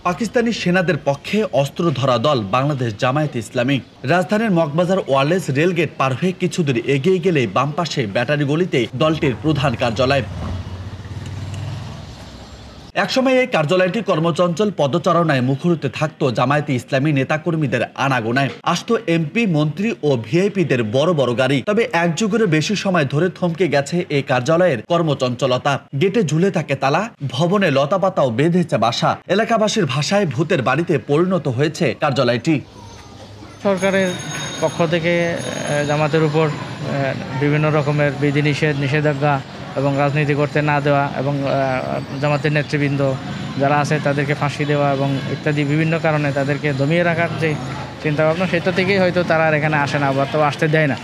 পাকিস্তানি সেনাদের পক্ষে অস্ত্র ধরা দল বাংলাদেশ জামায়াতে ইসলামী রাজধানীর মগবাজার ওয়ারলেস রেলগেট পার হয়ে কিছুদূর এগিয়ে গেলেই বাম পাশে ব্যাটারি গলিতে দলটির প্রধান কার্যালয়। একসময় এই কার্যালয়টি কর্মচঞ্চল পদচারণায় মুখরিত থাকত জামায়াতে ইসলামী নেতাকর্মীদের আনাগোনায়। আসত এমপি, মন্ত্রী ও ভিআইপিদের বড় বড় গাড়ি। তবে এক যুগেরও বেশি সময় ধরে থমকে গেছে এই কার্যালয়ের কর্মচঞ্চলতা। গেটে ঝুলে থাকে তালা, ভবনে লতাপাতাও বেঁধেছে বাসা। এলাকাবাসীর ভাষায় ভূতের বাড়িতে পরিণত হয়েছে কার্যালয়টি। সরকারের পক্ষ থেকে জামাতের উপর বিভিন্ন রকমের বিধিনিষেধ, নিষেধাজ্ঞা এবং রাজনীতি করতে না দেওয়া এবং জামাতের নেতৃবৃন্দ যারা আছে তাদেরকে ফাঁসি দেওয়া এবং ইত্যাদি বিভিন্ন কারণে তাদেরকে দমিয়ে রাখার যে চিন্তাভাবনা, সেটা থেকেই হয়তো তারা আর এখানে আসে না বা তো আসতে দেয় না।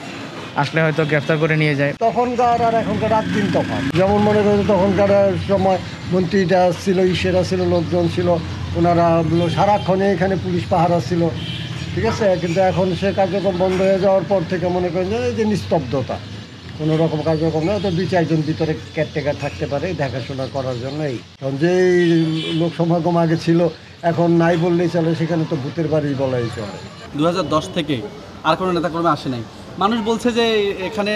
আসলে হয়তো গ্রেফতার করে নিয়ে যায়। তখনকার আর এখনকার রাত দিন তখন, যেমন মনে করেন তখনকার সময় মন্ত্রীরা ছিল, ইসেরা ছিল, লোকজন ছিল, ওনারা সারাক্ষণে এখানে পুলিশ পাহারা ছিল, ঠিক আছে। কিন্তু এখন সে কার্যক্রম বন্ধ হয়ে যাওয়ার পর থেকে মনে করেন যে নিস্তব্ধতা, কোনো রকম কার্যক্রম নয়। তো 2-4 জন ভিতরে কেয়ারটেকার থাকতে পারে দেখাশোনা করার জন্যই। কারণ যেই লোক সমাগম আগে ছিল এখন নাই বললেই চলে, সেখানে তো ভূতের বাড়ি বলাই চলে। 2010 থেকে আর কোনো নেতাকর্মী আসে নাই। মানুষ বলছে যে এখানে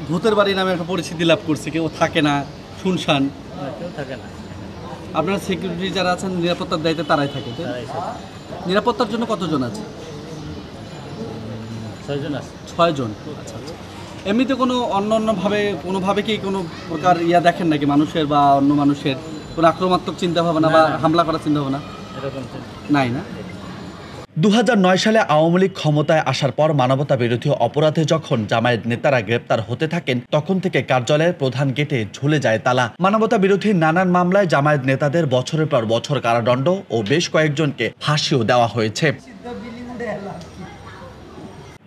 ভূতের বাড়ি নামে একটা পরিচিতি লাভ করছে, কেউ থাকে না, শুনশান, কেউ থাকে না। আপনার সিকিউরিটি যারা আছেন নিরাপত্তার দায়িত্বে তারাই থাকে। নিরাপত্তার জন্য কতজন আছে? 6 জন আছে। 6 জন। আচ্ছা আচ্ছা। এমনিতে কোনোভাবে কি কোনো প্রকার দেখেন নাকি মানুষের বা অন্য মানুষের কোনো আক্রমণাত্মক চিন্তাভাবনা বা হামলা করার চিন্তাভাবনা এরকম নাই না? 2009 সালে আওয়ামী লীগ ক্ষমতায় আসার পর মানবতা বিরোধী অপরাধে যখন জামায়াত নেতারা গ্রেপ্তার হতে থাকেন, তখন থেকে কার্যালয়ের প্রধান গেটে ঝুলে যায় তালা। মানবতা বিরোধী নানান মামলায় জামায়াত নেতাদের বছরের পর বছর কারাদণ্ড ও বেশ কয়েকজনকে ফাঁসিও দেওয়া হয়েছে।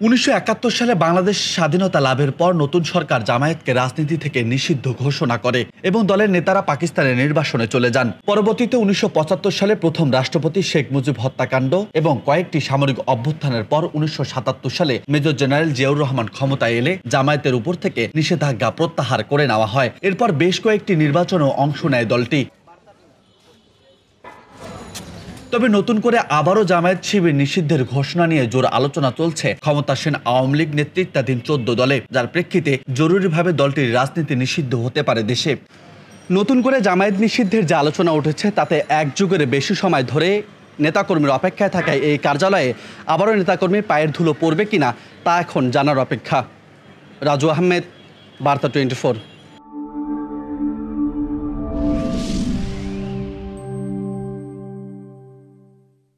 1971 সালে বাংলাদেশ স্বাধীনতা লাভের পর নতুন সরকার জামায়াতকে রাজনীতি থেকে নিষিদ্ধ ঘোষণা করে এবং দলের নেতারা পাকিস্তানের নির্বাসনে চলে যান। পরবর্তীতে 1975 সালে প্রথম রাষ্ট্রপতি শেখ মুজিব হত্যাকাণ্ড এবং কয়েকটি সামরিক অভ্যুত্থানের পর 1977 সালে মেজর জেনারেল জিয়াউর রহমান ক্ষমতায় এলে জামায়াতের উপর থেকে নিষেধাজ্ঞা প্রত্যাহার করে নেওয়া হয়। এরপর বেশ কয়েকটি নির্বাচনেও অংশ নেয় দলটি। তবে নতুন করে আবারও জামায়াত শিবির নিষিদ্ধের ঘোষণা নিয়ে জোর আলোচনা চলছে ক্ষমতাসীন আওয়ামী লীগ নেতৃত্বাধীন 14 দলে, যার প্রেক্ষিতে জরুরিভাবে দলটির রাজনীতি নিষিদ্ধ হতে পারে দেশে। নতুন করে জামায়াত নিষিদ্ধের যে আলোচনা উঠেছে তাতে এক যুগের বেশি সময় ধরে নেতাকর্মীর অপেক্ষায় থাকায় এই কার্যালয়ে আবারও নেতাকর্মীর পায়ের ধুলো পড়বে কিনা তা এখন জানার অপেক্ষা। রাজু আহমেদ, বার্তা 24।